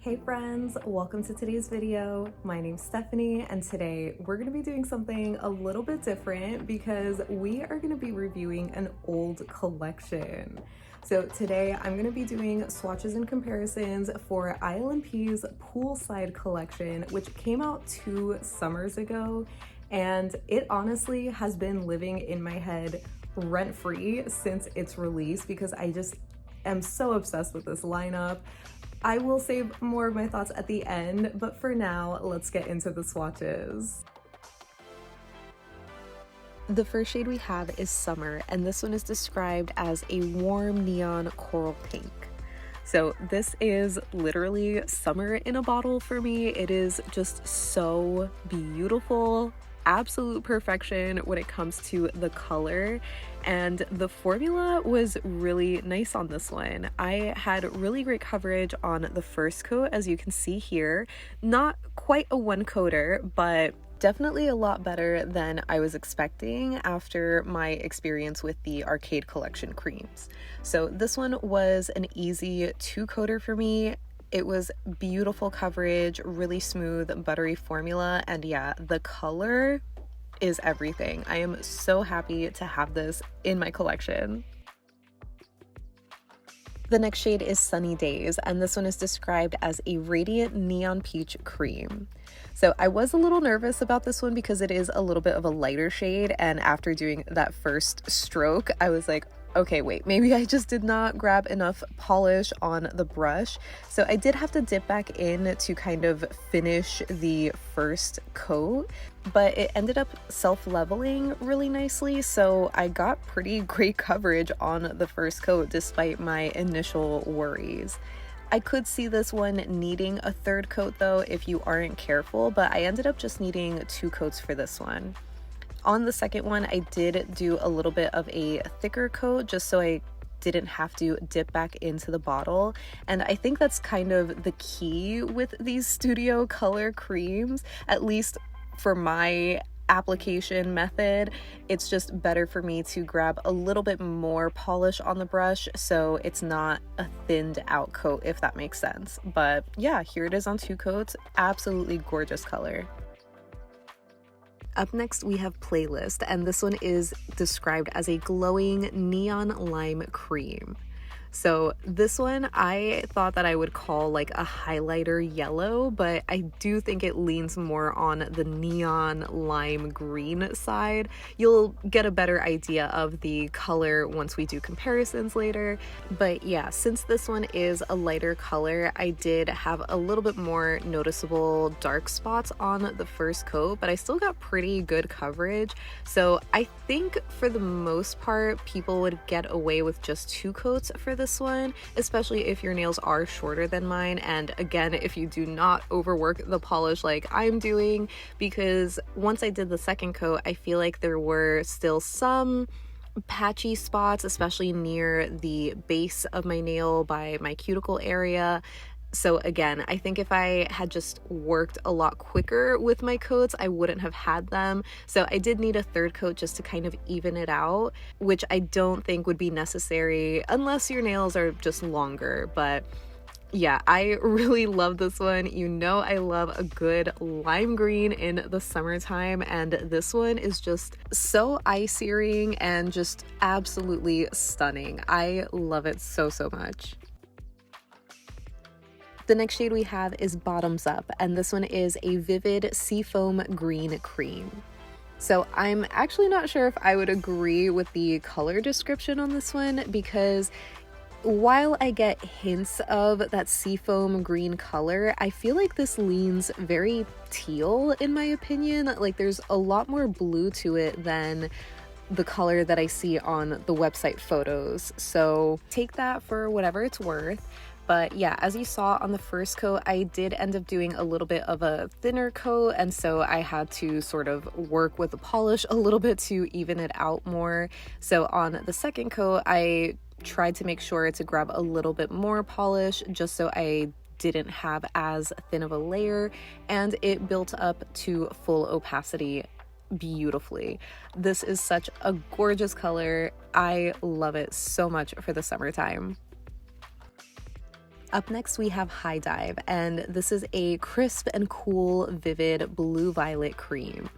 Hey friends, welcome to today's video. My name's Stephanie and today we're going to be doing something a little bit different because we are going to be reviewing an old collection. So today I'm going to be doing swatches and comparisons for ILNP's Poolside collection, which came out 2 summers ago, and it honestly has been living in my head rent-free since its release because I just am so obsessed with this lineup. I will save more of my thoughts at the end, but for now, let's get into the swatches. The first shade we have is Summer, and this one is described as a warm neon coral pink. So this is literally summer in a bottle for me. It is just so beautiful. Absolute perfection when it comes to the color, and the formula was really nice on this one. I had really great coverage on the first coat, as you can see here. Not quite a one coater, but definitely a lot better than I was expecting after my experience with the Arcade Collection creams. So this one was an easy 2-coater for me. It was beautiful coverage, really smooth, buttery formula, and yeah, the color is everything. I am so happy to have this in my collection. The next shade is Sunny Days, and this one is described as a radiant neon peach cream. So I was a little nervous about this one because it is a little bit of a lighter shade, and after doing that first stroke, I was like, okay, wait, maybe I just did not grab enough polish on the brush. So I did have to dip back in to kind of finish the first coat, but it ended up self-leveling really nicely. So I got pretty great coverage on the first coat despite my initial worries. I could see this one needing a 3rd coat though if you aren't careful, but I ended up just needing 2 coats for this one. On the second one, I did do a little bit of a thicker coat just so I didn't have to dip back into the bottle. And I think that's kind of the key with these studio color creams, at least for my application method. It's just better for me to grab a little bit more polish on the brush so it's not a thinned out coat, if that makes sense. But yeah, here it is on 2 coats. Absolutely gorgeous color. Up next, we have Playlist, and this one is described as a glowing neon lime cream. So this one, I thought that I would call like a highlighter yellow, but I do think it leans more on the neon lime green side. You'll get a better idea of the color once we do comparisons later. But yeah, since this one is a lighter color, I did have a little bit more noticeable dark spots on the first coat, but I still got pretty good coverage. So I think for the most part, people would get away with just 2 coats for this one, especially if your nails are shorter than mine, and again, if you do not overwork the polish like I'm doing, because once I did the second coat, I feel like there were still some patchy spots, especially near the base of my nail by my cuticle area. So again, I think if I had just worked a lot quicker with my coats, I wouldn't have had them. So I did need a 3rd coat just to kind of even it out, which I don't think would be necessary unless your nails are just longer. But yeah, I really love this one. You know I love a good lime green in the summertime, and this one is just so eye-searing and just absolutely stunning. I love it so much. The next shade we have is Bottoms Up, and this one is a vivid seafoam green cream. So I'm actually not sure if I would agree with the color description on this one, because while I get hints of that seafoam green color, I feel like this leans very teal in my opinion. Like there's a lot more blue to it than the color that I see on the website photos. So take that for whatever it's worth. But yeah, as you saw on the first coat, I did end up doing a little bit of a thinner coat, and so I had to sort of work with the polish a little bit to even it out more. So on the second coat, I tried to make sure to grab a little bit more polish just so I didn't have as thin of a layer, and it built up to full opacity beautifully. This is such a gorgeous color. I love it so much for the summertime. Up next, we have High Dive, and this is a crisp and cool, vivid blue-violet cream.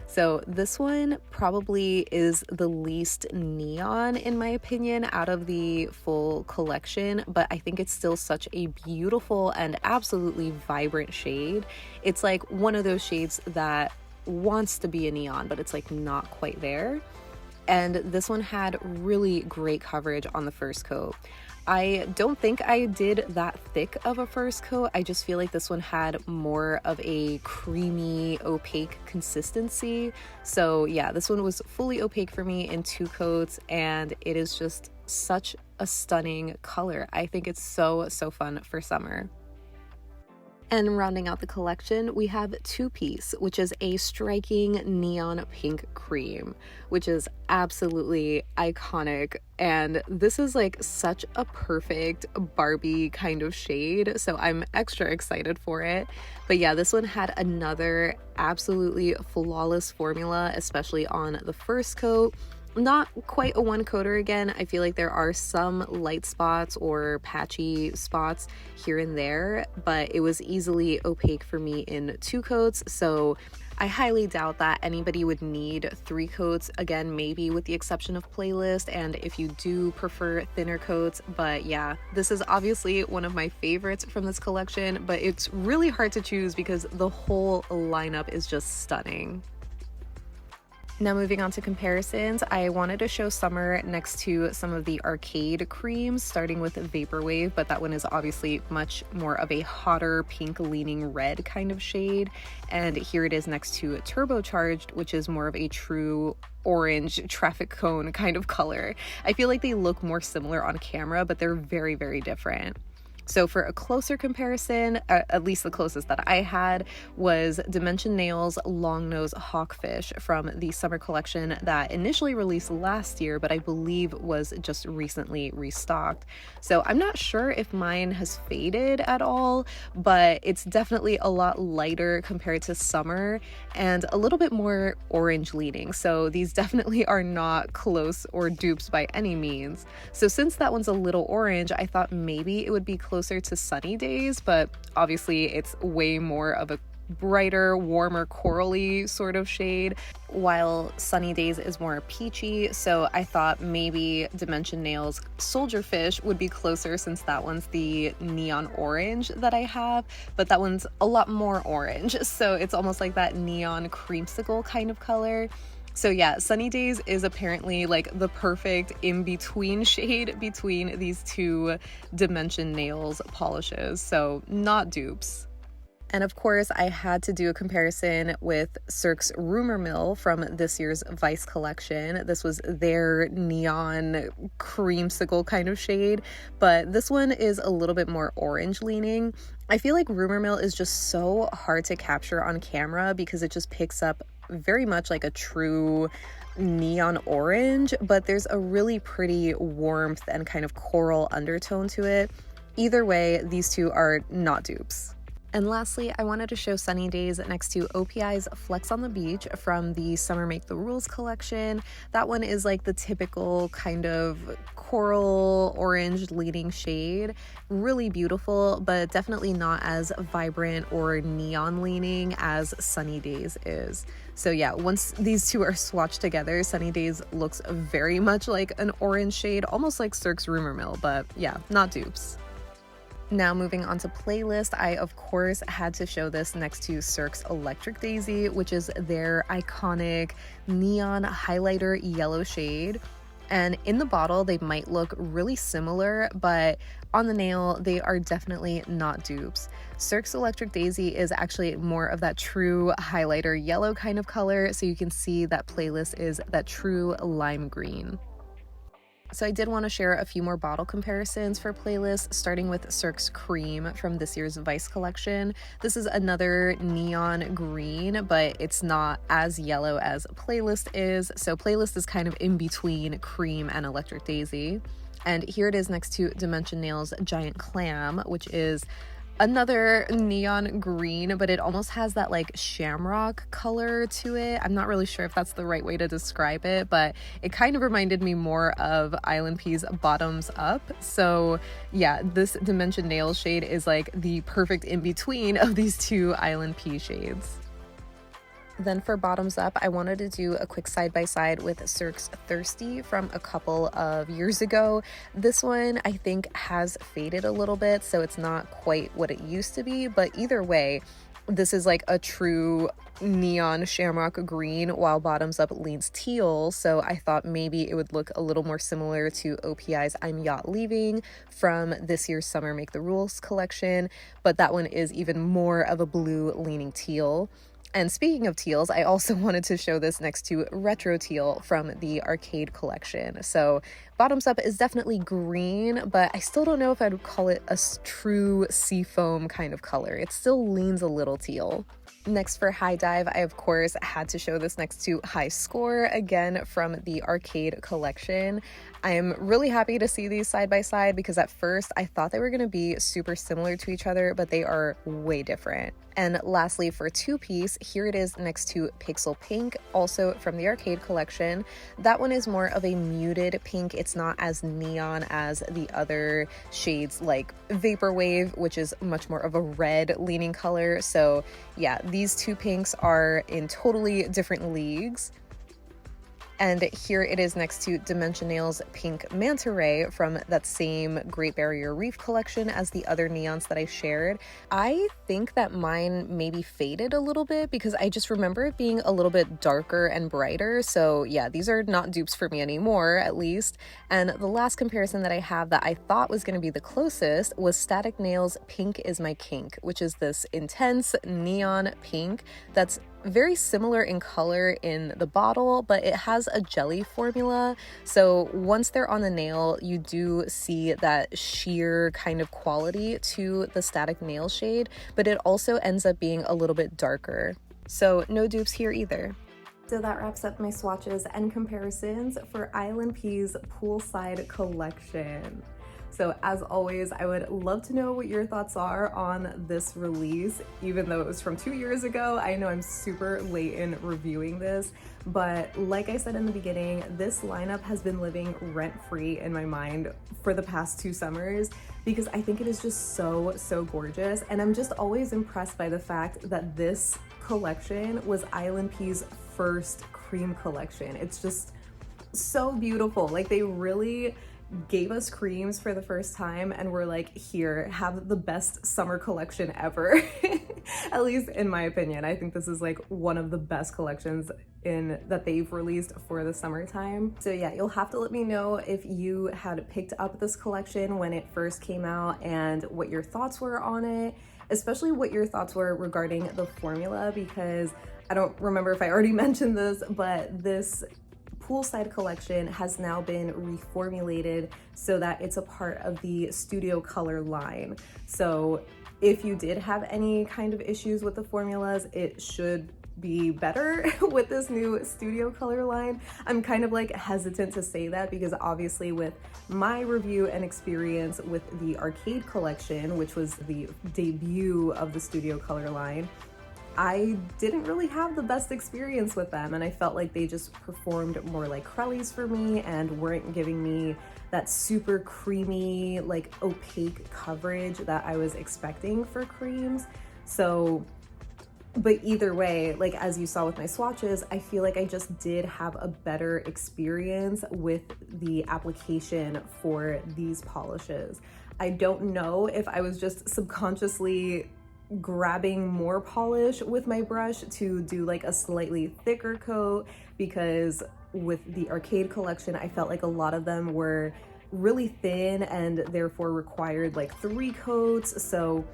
So this one probably is the least neon, in my opinion, out of the full collection, but I think it's still such a beautiful and absolutely vibrant shade. It's like one of those shades that wants to be a neon, but it's like not quite there. And this one had really great coverage on the first coat. I don't think I did that thick of a first coat. I just feel like this one had more of a creamy, opaque consistency. So yeah, this one was fully opaque for me in 2 coats, and it is just such a stunning color. I think it's so fun for summer. And rounding out the collection, we have Two Piece, which is a striking neon pink cream, which is absolutely iconic. And this is like such a perfect Barbie kind of shade, so I'm extra excited for it. But yeah, this one had another absolutely flawless formula, especially on the first coat. Not quite a one coater again. I feel like there are some light spots or patchy spots here and there, but it was easily opaque for me in 2 coats. So I highly doubt that anybody would need 3 coats, again, maybe with the exception of Playlist, and if you do prefer thinner coats. But yeah, this is obviously one of my favorites from this collection, but it's really hard to choose because the whole lineup is just stunning. Now moving on to comparisons, I wanted to show summer next to some of the arcade creams, starting with Vaporwave, but that one is obviously much more of a hotter pink leaning red kind of shade. And here it is next to Turbocharged, which is more of a true orange traffic cone kind of color. I feel like they look more similar on camera, but they're very different. So for a closer comparison, at least the closest that I had, was Dimension Nails Longnose Hawkfish from the summer collection that initially released last year, but I believe was just recently restocked. So I'm not sure if mine has faded at all, but it's definitely a lot lighter compared to summer and a little bit more orange leaning. So these definitely are not close or dupes by any means. So since that one's a little orange, I thought maybe it would be closer to Sunny Days, but obviously it's way more of a brighter, warmer, corally sort of shade, while Sunny Days is more peachy. So I thought maybe Dimension Nails Soldierfish would be closer since that one's the neon orange that I have, but that one's a lot more orange. So it's almost like that neon creamsicle kind of color. So yeah, Sunny Days is apparently like the perfect in-between shade between these 2 Dimension Nails polishes, so not dupes. And of course, I had to do a comparison with Cirque's Rumor Mill from this year's Vice collection. This was their neon creamsicle kind of shade, but this one is a little bit more orange leaning. I feel like Rumor Mill is just so hard to capture on camera because it just picks up very much like a true neon orange, but there's a really pretty warmth and kind of coral undertone to it. Either way, these 2 are not dupes. And lastly, I wanted to show Sunny Days next to OPI's Flex on the Beach from the Summer Make the Rules collection. That one is like the typical kind of coral orange leaning shade. Really beautiful, but definitely not as vibrant or neon leaning as Sunny Days is. So yeah, once these 2 are swatched together, Sunny Days looks very much like an orange shade, almost like Cirque's Rumor Mill, but yeah, not dupes. Now moving on to Playlist, I of course had to show this next to Cirque's Electric Daisy, which is their iconic neon highlighter yellow shade. And in the bottle, they might look really similar, but on the nail, they are definitely not dupes. Cirque's Electric Daisy is actually more of that true highlighter yellow kind of color, so you can see that Playlist is that true lime green. So I did want to share a few more bottle comparisons for Playlist, starting with Cirque's C.R.E.A.M from this year's Vice collection. This is another neon green, but it's not as yellow as Playlist is. So Playlist is kind of in between C.R.E.A.M and Electric Daisy. And here it is next to Dimension Nails Giant Clam, which is Another neon green, but it almost has that like shamrock color to it. I'm not really sure if that's the right way to describe it, but it kind of reminded me more of ILNP's Bottoms Up. So yeah, this Dimension Nail shade is like the perfect in-between of these two ILNP shades. Then for Bottoms Up, I wanted to do a quick side-by-side with Cirque's Thirsty from a couple of years ago. This one I think has faded a little bit, so it's not quite what it used to be, but either way, this is like a true neon shamrock green, while Bottoms Up leans teal, so I thought maybe it would look a little more similar to OPI's I'm Yacht Leaving from this year's Summer Make the Rules collection, but that one is even more of a blue leaning teal. And speaking of teals, I also wanted to show this next to Retro Teal from the Arcade collection. So Bottoms Up is definitely green, but I still don't know if I'd call it a true seafoam kind of color. It still leans a little teal. Next for High Dive, I of course had to show this next to High Score, again from the Arcade collection. I'm really happy to see these side by side because at first I thought they were going to be super similar to each other, but they are way different. And lastly, for Two Piece, here it is next to Pixel Pink, also from the Arcade collection. That one is more of a muted pink. It's not as neon as the other shades like Vaporwave, which is much more of a red leaning color. So yeah, these two pinks are in totally different leagues. And here it is next to Dimension Nail's Pink Manta Ray from that same Great Barrier Reef collection as the other neons that I shared. I think that mine maybe faded a little bit because I just remember it being a little bit darker and brighter. So yeah, these are not dupes for me anymore, at least. And the last comparison that I have that I thought was going to be the closest was Static Nail's Pink Is My Kink, which is this intense neon pink that's very similar in color in the bottle, but it has a jelly formula. So once they're on the nail, you do see that sheer kind of quality to the Static Nail shade, but it also ends up being a little bit darker. So no dupes here either. So that wraps up my swatches and comparisons for ILNP's Poolside collection. So as always, I would love to know what your thoughts are on this release, even though it was from 2 years ago. I know I'm super late in reviewing this, but like I said in the beginning, this lineup has been living rent-free in my mind for the past 2 summers because I think it is just so gorgeous. And I'm just always impressed by the fact that this collection was ILNP's first cream collection. It's just so beautiful. Like, they really gave us creams for the first time and we're like, here, have the best summer collection ever. At least in my opinion. I think this is like one of the best collections that they've released for the summertime. So yeah, you'll have to let me know if you had picked up this collection when it first came out and what your thoughts were on it, especially what your thoughts were regarding the formula, because I don't remember if I already mentioned this, but this Poolside collection has now been reformulated so that it's a part of the Studio Color line. So if you did have any kind of issues with the formulas, it should be better with this new Studio Color line. I'm kind of like hesitant to say that because obviously with my review and experience with the Arcade collection, which was the debut of the Studio Color line, I didn't really have the best experience with them, and I felt like they just performed more like Crellies for me and weren't giving me that super creamy, like opaque coverage that I was expecting for creams. So, but either way, like as you saw with my swatches, I feel like I just did have a better experience with the application for these polishes. I don't know if I was just subconsciously grabbing more polish with my brush to do like a slightly thicker coat, because with the Arcade collection I felt like a lot of them were really thin and therefore required like 3 coats. So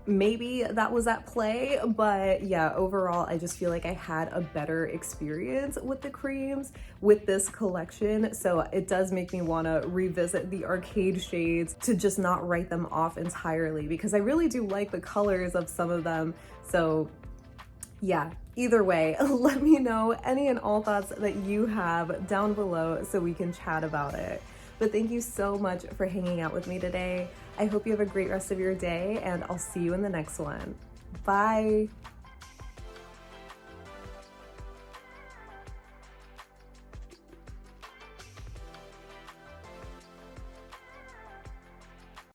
maybe that was at play, but yeah, overall I just feel like I had a better experience with the creams with this collection. So it does make me want to revisit the Arcade shades to just not write them off entirely, because I really do like the colors of some of them. So yeah, either way, let me know any and all thoughts that you have down below so we can chat about it. But thank you so much for hanging out with me today. I hope you have a great rest of your day, and I'll see you in the next one. Bye!